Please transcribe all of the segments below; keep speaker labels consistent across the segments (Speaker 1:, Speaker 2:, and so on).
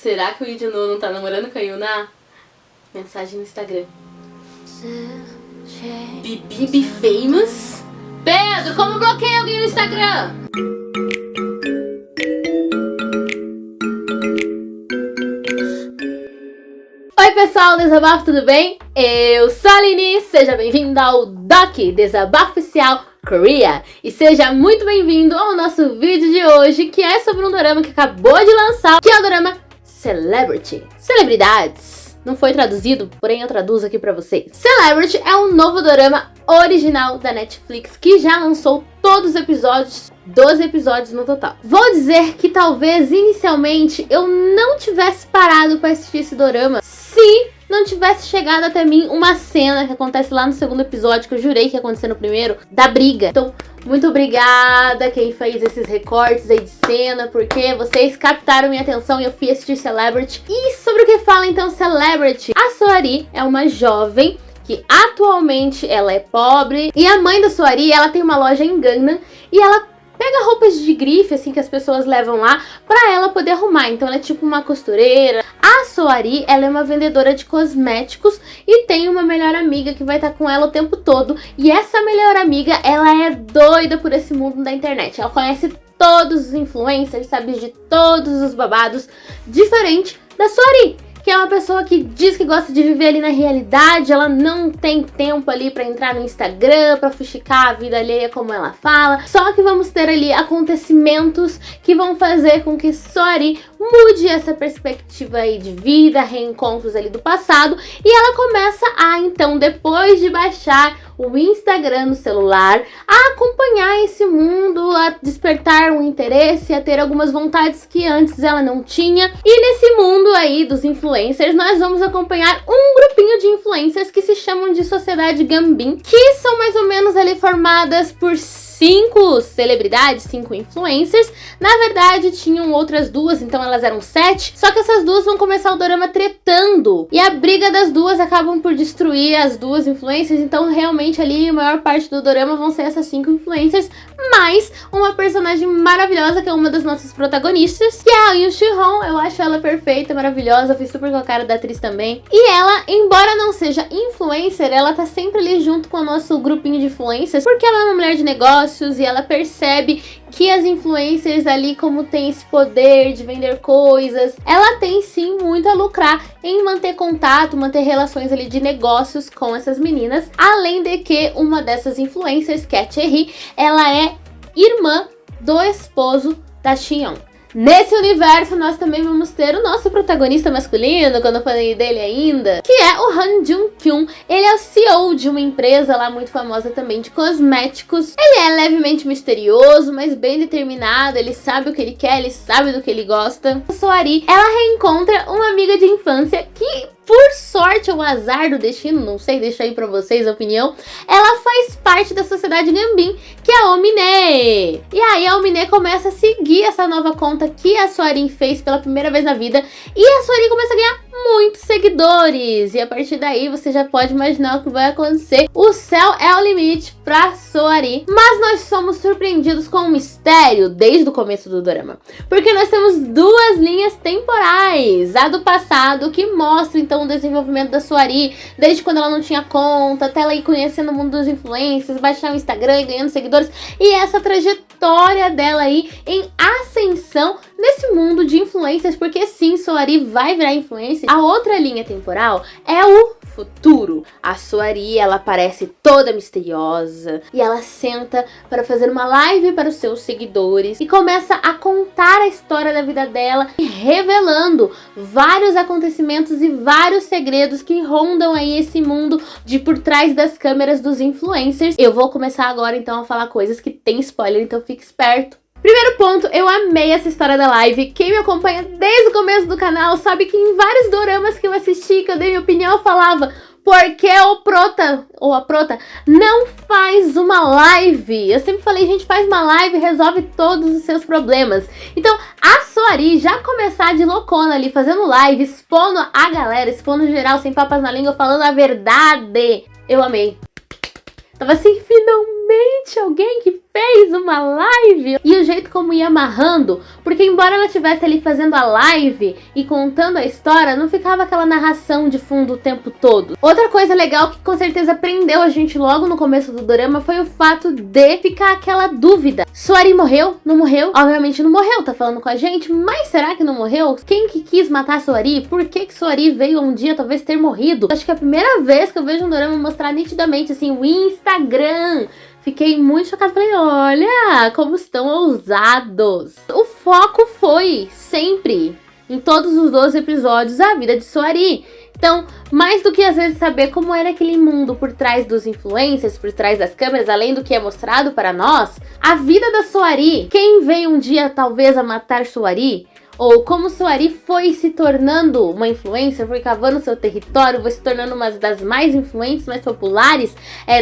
Speaker 1: Será que o Lee Jun-woo não tá namorando com a Yuna? Mensagem no Instagram. Bibi Famous? Pedro, como bloqueia alguém no Instagram? Oi pessoal, Desabafo, tudo bem? Eu sou a Aline, seja bem-vindo ao Doc Desabafo Oficial Korea. E seja muito bem-vindo ao nosso vídeo de hoje, que é sobre um dorama que acabou de lançar, que é o dorama Celebrity, Celebridades. Não foi traduzido, porém eu traduzo aqui pra vocês. Celebrity é um novo dorama original da Netflix que já lançou todos os episódios, 12 episódios no total. Vou dizer que talvez inicialmente eu não tivesse parado pra assistir esse dorama se não tivesse chegado até mim uma cena que acontece lá no segundo episódio, que eu jurei que ia acontecer no primeiro, da briga. Então, muito obrigada quem fez esses recortes aí de cena, porque vocês captaram minha atenção e eu fui assistir Celebrity. E sobre o que fala então Celebrity? A Soari é uma jovem que atualmente ela é pobre, e a mãe da Soari, ela tem uma loja em Gangnam e ela pega roupas de grife, assim, que as pessoas levam lá pra ela poder arrumar. Então ela é tipo uma costureira. A Soari, ela é uma vendedora de cosméticos e tem uma melhor amiga que vai estar com ela o tempo todo. E essa melhor amiga, ela é doida por esse mundo da internet. Ela conhece todos os influencers, sabe de todos os babados, diferente da Soari, que é uma pessoa que diz que gosta de viver ali na realidade. Ela não tem tempo ali pra entrar no Instagram, pra fuxicar a vida alheia como ela fala. Só que vamos ter ali acontecimentos que vão fazer com que Soari mude essa perspectiva aí de vida, reencontros ali do passado. E ela começa a, então, depois de baixar o Instagram no celular, a acompanhar esse mundo, a despertar um interesse, a ter algumas vontades que antes ela não tinha. E nesse mundo aí dos influencers, nós vamos acompanhar um grupinho de influencers que se chamam de Sociedade Gambin, que são mais ou menos ali formadas por 5 celebridades, 5 influencers. Na verdade, tinham outras duas, então elas eram 7. Só que essas duas vão começar o dorama tretando. E a briga das duas acabam por destruir as duas influencers. Então, realmente, ali, a maior parte do dorama vão ser essas 5 influencers. Mais uma personagem maravilhosa, que é uma das nossas protagonistas, que é a Yoon Shi-hong. Eu acho ela perfeita, maravilhosa. Fui super com a cara da atriz também. E ela, embora não seja influencer, ela tá sempre ali junto com o nosso grupinho de influencers, porque ela é uma mulher de negócios e ela percebe que as influencers ali, como tem esse poder de vender coisas, ela tem sim muito a lucrar em manter contato, manter relações ali de negócios com essas meninas. Além de que uma dessas influencers, que é a Cherry, ela é irmã do esposo da Shin-yeon. Nesse universo, nós também vamos ter o nosso protagonista masculino, quando eu falei dele ainda, que é o Han Jung-kyun. Ele é o CEO de uma empresa lá muito famosa também de cosméticos. Ele é levemente misterioso, mas bem determinado. Ele sabe o que ele quer, ele sabe do que ele gosta. A Soari, ela reencontra uma amiga de infância que, por sorte ou azar do destino, não sei, deixa aí pra vocês a opinião, ela faz parte da Sociedade Gambin, que é a Omine. E aí a Omine começa a seguir essa nova conta que a Soari fez pela primeira vez na vida, e a Soari começa a ganhar muitos seguidores, e a partir daí você já pode imaginar o que vai acontecer. O céu é o limite pra Soari. Mas nós somos surpreendidos com um mistério desde o começo do dorama, porque nós temos duas linhas temporais. A do passado, que mostra então o desenvolvimento da Soari, desde quando ela não tinha conta, até ela ir conhecendo o mundo dos influencers, baixar o Instagram e ganhando seguidores, e essa trajetória dela aí em ascensão nesse mundo de influencers, porque sim, Soari vai virar influencer. A outra linha temporal é o futuro. A Soari, ela aparece toda misteriosa e ela senta para fazer uma live para os seus seguidores e começa a contar a história da vida dela, revelando vários acontecimentos e vários segredos que rondam aí esse mundo de por trás das câmeras dos influencers. Eu vou começar agora então a falar coisas que tem spoiler, então fique esperto. Primeiro ponto, eu amei essa história da live. Quem me acompanha desde o começo do canal sabe que em vários doramas que eu assisti, que eu dei minha opinião, eu falava: por que o prota, ou a prota, não faz uma live? Eu sempre falei, gente, faz uma live e resolve todos os seus problemas. Então, a Soari já começar de loucona ali, fazendo live, expondo a galera, expondo geral, sem papas na língua, falando a verdade. Eu amei. Tava assim, finalmente finalmente alguém que fez uma live. E o jeito como ia amarrando, porque embora ela estivesse ali fazendo a live e contando a história, não ficava aquela narração de fundo o tempo todo. Outra coisa legal que com certeza prendeu a gente logo no começo do dorama foi o fato de ficar aquela dúvida. Soari morreu? Não morreu? Obviamente não morreu, tá falando com a gente, mas será que não morreu? Quem que quis matar Soari? Por que Soari veio um dia talvez ter morrido? Acho que é a primeira vez que eu vejo um dorama mostrar nitidamente assim o Instagram. Fiquei muito chocada, falei, olha como estão ousados. O foco foi sempre, em todos os 12 episódios, a vida de Soari. Então, mais do que às vezes saber como era aquele mundo por trás dos influencers, por trás das câmeras, além do que é mostrado para nós, a vida da Soari, quem veio um dia talvez a matar Soari, ou como Soari foi se tornando uma influencer, foi cavando seu território, foi se tornando uma das mais influentes, mais populares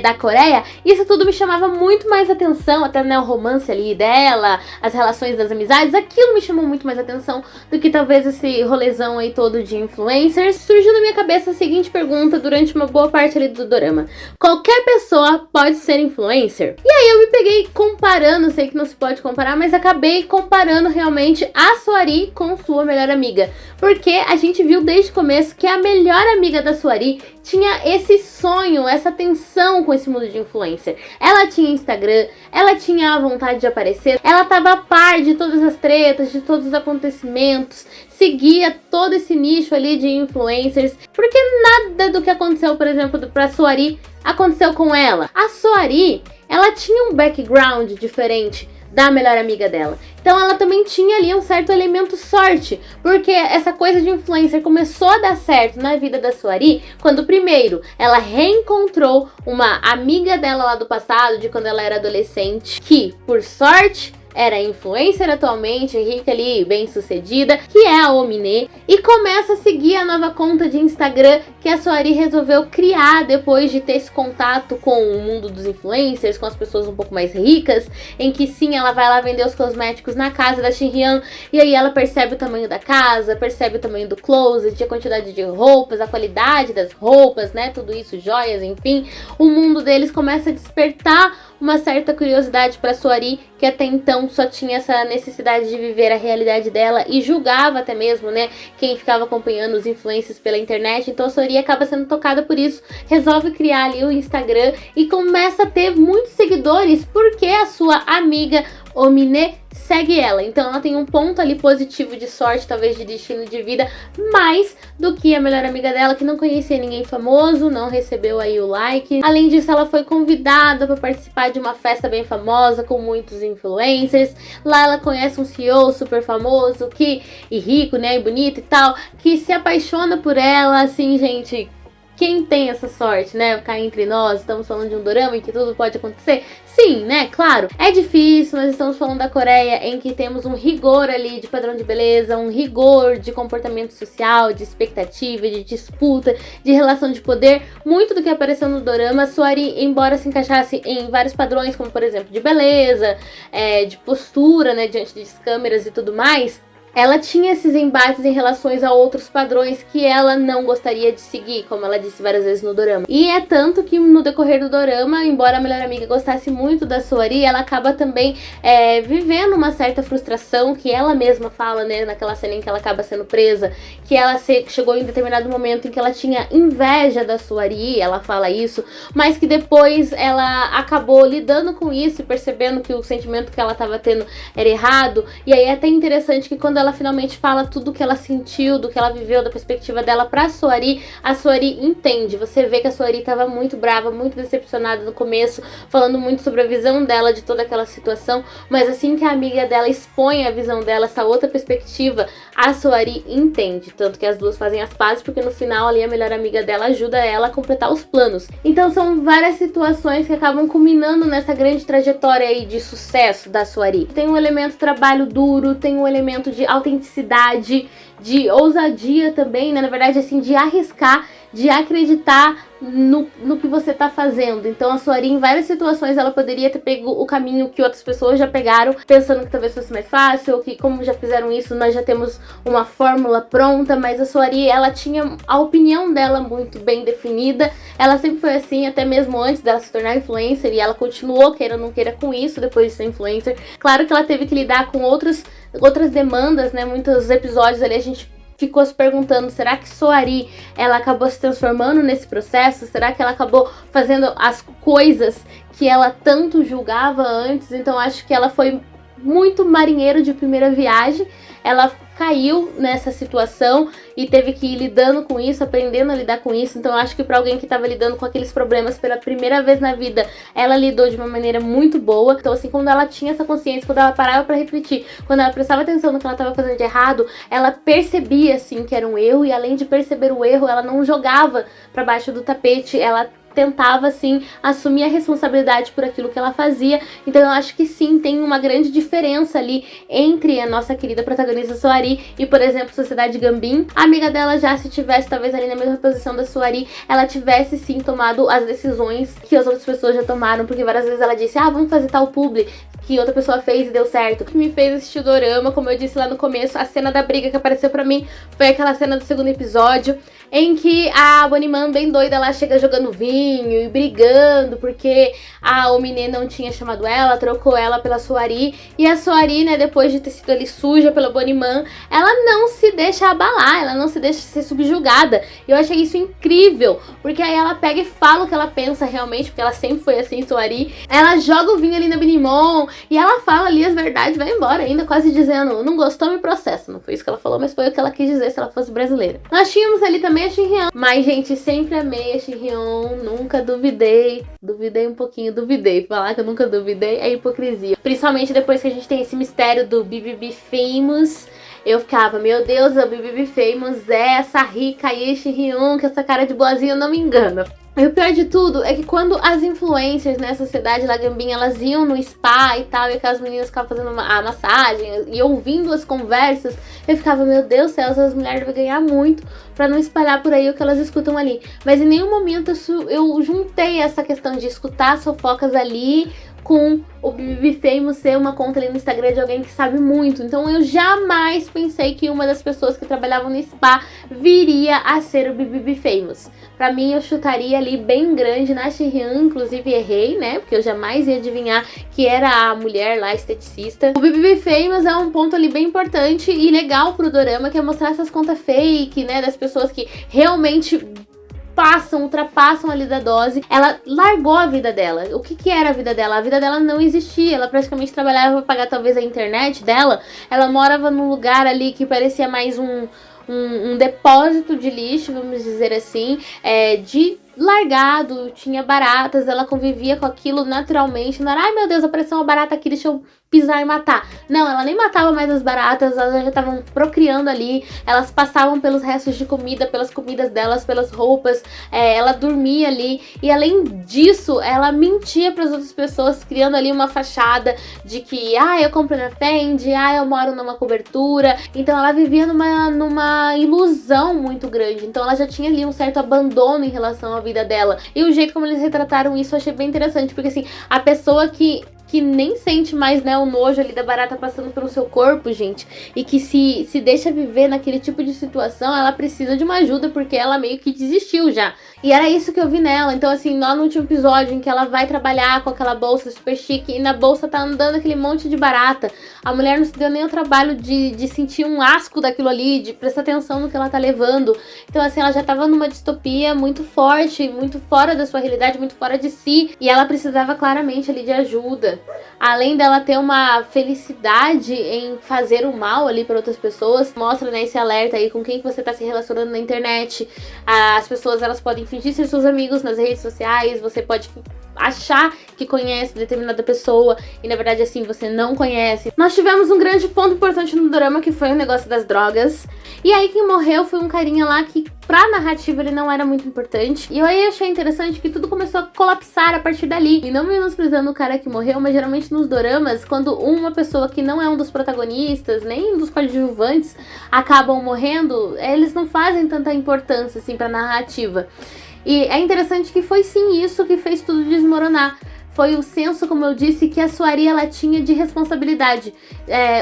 Speaker 1: da Coreia, isso tudo me chamava muito mais atenção, até né, o romance ali dela, as relações das amizades, aquilo me chamou muito mais atenção do que talvez esse rolezão aí todo de influencers. Surgiu na minha cabeça a seguinte pergunta durante uma boa parte ali do dorama: qualquer pessoa pode ser influencer? E aí eu me peguei comparando, sei que não se pode comparar, mas acabei comparando realmente a Soari com sua melhor amiga, porque a gente viu desde o começo que a melhor amiga da Soari tinha esse sonho, essa tensão com esse mundo de influencer. Ela tinha Instagram, ela tinha a vontade de aparecer, ela tava a par de todas as tretas, de todos os acontecimentos, seguia todo esse nicho ali de influencers, porque nada do que aconteceu, por exemplo, pra Soari aconteceu com ela. A Soari, ela tinha um background diferente da melhor amiga dela. Então ela também tinha ali um certo elemento sorte, porque essa coisa de influencer começou a dar certo na vida da Soari quando primeiro ela reencontrou uma amiga dela lá do passado, de quando ela era adolescente, que por sorte era influencer atualmente, rica ali, bem sucedida, que é a Omine, e começa a seguir a nova conta de Instagram que a Soari resolveu criar depois de ter esse contato com o mundo dos influencers, com as pessoas um pouco mais ricas, em que sim, ela vai lá vender os cosméticos na casa da Shinhyun, e aí ela percebe o tamanho da casa, percebe o tamanho do closet, a quantidade de roupas, a qualidade das roupas, né, tudo isso, joias, enfim, o mundo deles começa a despertar uma certa curiosidade para Soari, que até então só tinha essa necessidade de viver a realidade dela e julgava até mesmo, né, quem ficava acompanhando os influencers pela internet. Então a Soari acaba sendo tocada por isso, resolve criar ali o Instagram e começa a ter muitos seguidores porque a sua amiga Omine segue ela. Então ela tem um ponto ali positivo de sorte, talvez de destino de vida, mais do que a melhor amiga dela, que não conhecia ninguém famoso, não recebeu aí o like. Além disso, ela foi convidada para participar de uma festa bem famosa com muitos influencers. Lá ela conhece um CEO super famoso e rico, né, e bonito e tal, que se apaixona por ela, assim, gente. Quem tem essa sorte, né? Cá entre nós, estamos falando de um dorama em que tudo pode acontecer? Sim, né? Claro. É difícil, mas estamos falando da Coreia, em que temos um rigor ali de padrão de beleza, um rigor de comportamento social, de expectativa, de disputa, de relação de poder. Muito do que apareceu no dorama, Soari, embora se encaixasse em vários padrões, como por exemplo de beleza, de postura, né? Diante das câmeras e tudo mais, ela tinha esses embates em relações a outros padrões que ela não gostaria de seguir, como ela disse várias vezes no dorama. E é tanto que no decorrer do dorama, embora a melhor amiga gostasse muito da Soari, ela acaba também vivendo uma certa frustração, que ela mesma fala, né, naquela cena em que ela acaba sendo presa, que ela chegou em determinado momento em que ela tinha inveja da Soari, ela fala isso, mas que depois ela acabou lidando com isso e percebendo que o sentimento que ela estava tendo era errado. E aí é até interessante que quando ela finalmente fala tudo o que ela sentiu, do que ela viveu, da perspectiva dela pra Soari, a Soari entende. Você vê que a Soari tava muito brava, muito decepcionada no começo, falando muito sobre a visão dela de toda aquela situação, mas assim que a amiga dela expõe a visão dela, essa outra perspectiva, a Soari entende. Tanto que as duas fazem as pazes, porque no final ali a melhor amiga dela ajuda ela a completar os planos. Então são várias situações que acabam culminando nessa grande trajetória aí de sucesso da Soari. Tem um elemento trabalho duro, tem um elemento de autenticidade, de ousadia também, né? Na verdade, assim, de arriscar, de acreditar no que você tá fazendo. Então a Soari, em várias situações, ela poderia ter pego o caminho que outras pessoas já pegaram, pensando que talvez fosse mais fácil, ou que como já fizeram isso, nós já temos uma fórmula pronta, mas a Soari, ela tinha a opinião dela muito bem definida. Ela sempre foi assim, até mesmo antes dela se tornar influencer, e ela continuou, queira ou não queira, com isso depois de ser influencer. Claro que ela teve que lidar com outras demandas, né? Muitos episódios ali a gente ficou se perguntando, será que Soari, ela acabou se transformando nesse processo? Será que ela acabou fazendo as coisas que ela tanto julgava antes? Então acho que ela foi muito marinheiro de primeira viagem. Ela caiu nessa situação e teve que ir lidando com isso, aprendendo a lidar com isso. Então eu acho que para alguém que estava lidando com aqueles problemas pela primeira vez na vida, ela lidou de uma maneira muito boa. Então assim, quando ela tinha essa consciência, quando ela parava para refletir, quando ela prestava atenção no que ela estava fazendo de errado, ela percebia assim que era um erro, e além de perceber o erro, ela não jogava para baixo do tapete, ela tentava, assim, assumir a responsabilidade por aquilo que ela fazia. Então eu acho que sim, tem uma grande diferença ali entre a nossa querida protagonista Soari e, por exemplo, Sociedade Gambim. A amiga dela já, se tivesse talvez ali na mesma posição da Soari, ela tivesse sim tomado as decisões que as outras pessoas já tomaram, porque várias vezes ela disse, vamos fazer tal publi, que outra pessoa fez e deu certo. O que me fez assistir o dorama, como eu disse lá no começo, a cena da briga que apareceu pra mim foi aquela cena do segundo episódio, em que a Boniman, bem doida, ela chega jogando vinho e brigando, porque a Omine não tinha chamado ela, trocou ela pela Soari, e a Soari, né, depois de ter sido ali suja pela Boniman, ela não se deixa abalar, ela não se deixa ser subjugada. E eu achei isso incrível, porque aí ela pega e fala o que ela pensa realmente, porque ela sempre foi assim, Soari. Ela joga o vinho ali na Benimon, e ela fala ali as verdades, vai embora ainda, quase dizendo, não gostou, me processa. Não foi isso que ela falou, mas foi o que ela quis dizer se ela fosse brasileira. Nós tínhamos ali também a Shinhyeon, mas, gente, sempre amei a Shinhyeon, nunca duvidei um pouquinho, falar que eu nunca duvidei é hipocrisia. Principalmente depois que a gente tem esse mistério do BBB Famous, eu ficava, meu Deus, o BBB Famous é essa rica aí, Shinhyeon, que essa cara de boazinha não me engana. E o pior de tudo é que quando as influencers, né, Sociedade Lagambim, elas iam no spa e tal, e aquelas meninas ficavam fazendo a massagem e ouvindo as conversas, eu ficava, meu Deus do céu, essas mulheres devem ganhar muito pra não espalhar por aí o que elas escutam ali. Mas em nenhum momento eu juntei essa questão de escutar as fofocas ali com o BBB Famous ser uma conta ali no Instagram de alguém que sabe muito. Então eu jamais pensei que uma das pessoas que trabalhavam no spa viria a ser o BBB Famous. Pra mim, eu chutaria ali bem grande na Shinhyeon, inclusive errei, né? Porque eu jamais ia adivinhar que era a mulher lá, esteticista. O BBB Famous é um ponto ali bem importante e legal pro dorama, que é mostrar essas contas fake, né? Das pessoas que realmente ultrapassam ali da dose. Ela largou a vida dela. O que era a vida dela? A vida dela não existia. Ela praticamente trabalhava pra pagar talvez a internet dela. Ela morava num lugar ali que parecia mais um depósito de lixo, vamos dizer assim, de largado, tinha baratas, ela convivia com aquilo naturalmente. Não era, ai meu Deus, apareceu uma barata aqui, deixa eu pisar e matar. Não, ela nem matava mais as baratas, elas já estavam procriando ali, elas passavam pelos restos de comida, pelas comidas delas, pelas roupas, ela dormia ali, e além disso, ela mentia para as outras pessoas, criando ali uma fachada de que, eu compro na Fendi, eu moro numa cobertura. Então ela vivia numa ilusão muito grande, então ela já tinha ali um certo abandono em relação à vida dela. E o jeito como eles retrataram isso eu achei bem interessante, porque assim, a pessoa que nem sente mais, né, o nojo ali da barata passando pelo seu corpo, gente, e que se deixa viver naquele tipo de situação, ela precisa de uma ajuda, porque ela meio que desistiu já. E era isso que eu vi nela. Então assim, lá no último episódio em que ela vai trabalhar com aquela bolsa super chique, e na bolsa tá andando aquele monte de barata, a mulher não se deu nem o trabalho de sentir um asco daquilo ali, de prestar atenção no que ela tá levando. Então assim, ela já tava numa distopia muito forte, muito fora da sua realidade, muito fora de si, e ela precisava claramente ali de ajuda. Além dela ter uma felicidade em fazer o mal ali para outras pessoas, mostra, né, esse alerta aí com quem que você tá se relacionando na internet. As pessoas, elas podem fingir ser seus amigos nas redes sociais, você pode achar que conhece determinada pessoa e na verdade assim, você não conhece. Nós tivemos um grande ponto importante no drama, que foi o negócio das drogas. E aí quem morreu foi um carinha lá que pra narrativa ele não era muito importante. E eu aí achei interessante que tudo começou a colapsar a partir dali. E não menosprezando o cara que morreu, mas geralmente nos doramas, quando uma pessoa que não é um dos protagonistas, nem um dos coadjuvantes, acabam morrendo, eles não fazem tanta importância assim pra narrativa. E é interessante que foi sim isso que fez tudo desmoronar. Foi o senso, como eu disse, que a Saori ela tinha de responsabilidade.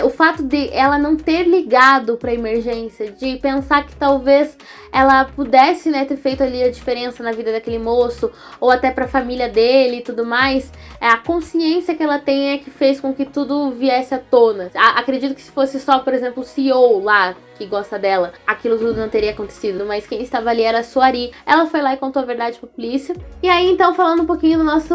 Speaker 1: O fato de ela não ter ligado para a emergência, de pensar que talvez ela pudesse, né, ter feito ali a diferença na vida daquele moço, ou até para a família dele e tudo mais, a consciência que ela tem é que fez com que tudo viesse à tona. Acredito que se fosse só, por exemplo, o CEO lá, que gosta dela, aquilo tudo não teria acontecido, mas quem estava ali era a Saori. Ela foi lá e contou a verdade pra polícia. E aí, então, falando um pouquinho do nosso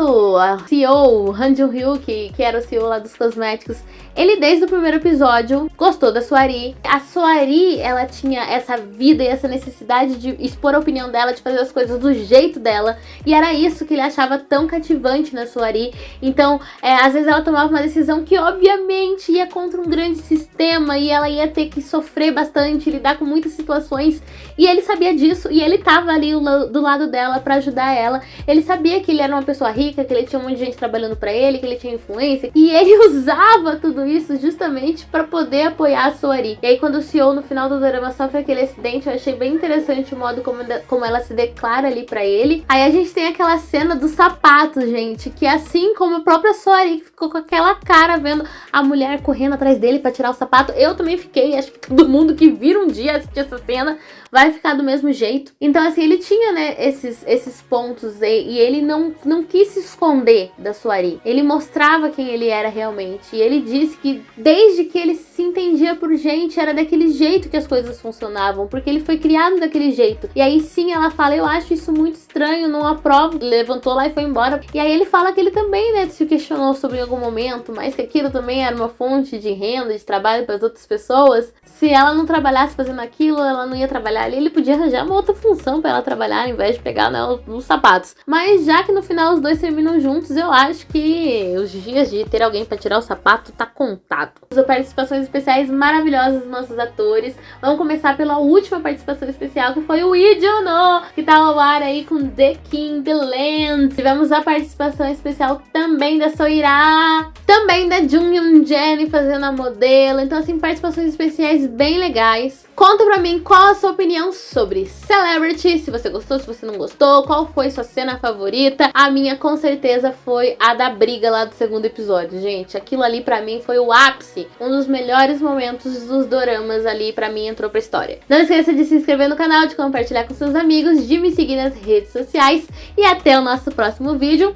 Speaker 1: CEO, Han Jun-hyuk, que era o CEO lá dos cosméticos, ele desde o primeiro episódio gostou da Saori. A Saori, ela tinha essa vida e essa necessidade de expor a opinião dela, de fazer as coisas do jeito dela, e era isso que ele achava tão cativante na Saori. Então, às vezes ela tomava uma decisão que obviamente ia contra um grande sistema e ela ia ter que sofrer bastante, lidar com muitas situações, e ele sabia disso, e ele tava ali do lado dela pra ajudar ela. Ele sabia que ele era uma pessoa rica, que ele tinha um monte de gente trabalhando pra ele, que ele tinha influência, e ele usava tudo isso justamente pra poder apoiar a Saori. E aí quando o CEO no final do drama sofre aquele acidente, eu achei bem interessante o modo como ela se declara ali pra ele. Aí a gente tem aquela cena do sapato, gente, que assim como a própria Saori, que ficou com aquela cara vendo a mulher correndo atrás dele pra tirar o sapato, eu também fiquei, acho que todo mundo que vira um dia assistir essa cena vai ficar do mesmo jeito. Então assim, ele tinha, né, esses pontos e ele não quis se esconder da Saori. Ele mostrava quem ele era realmente. E ele disse que desde que ele se entendia por gente, era daquele jeito que as coisas funcionavam, porque ele foi criado daquele jeito. E aí sim, ela fala, eu acho isso muito estranho, não aprovo. Levantou lá e foi embora. E aí ele fala que ele também, né, se questionou sobre em algum momento, mas que aquilo também era uma fonte de renda, de trabalho para as outras pessoas. Se ela não trabalhasse fazendo aquilo, ela não ia trabalhar ali, ele podia arranjar uma outra função pra ela trabalhar, ao invés de pegar, né, os sapatos. Mas já que no final os dois terminam juntos, eu acho que os dias de ter alguém pra tirar o sapato tá contado. As participações especiais maravilhosas dos nossos atores. Vamos começar pela última participação especial, que foi o Lee Joon-ho, que tá ao ar aí com The King, The Land. Tivemos a participação especial também da Soira, também da Jung Yoon-jen fazendo a modelo. Então assim, participações especiais bem legais. Conta pra mim qual a sua opinião sobre Celebrity, se você gostou, se você não gostou, qual foi sua cena favorita. A minha com certeza foi a da briga lá do segundo episódio, gente. Aquilo ali pra mim foi o ápice, um dos melhores momentos dos doramas ali pra mim entrou pra história. Não esqueça de se inscrever no canal, de compartilhar com seus amigos, de me seguir nas redes sociais e até o nosso próximo vídeo.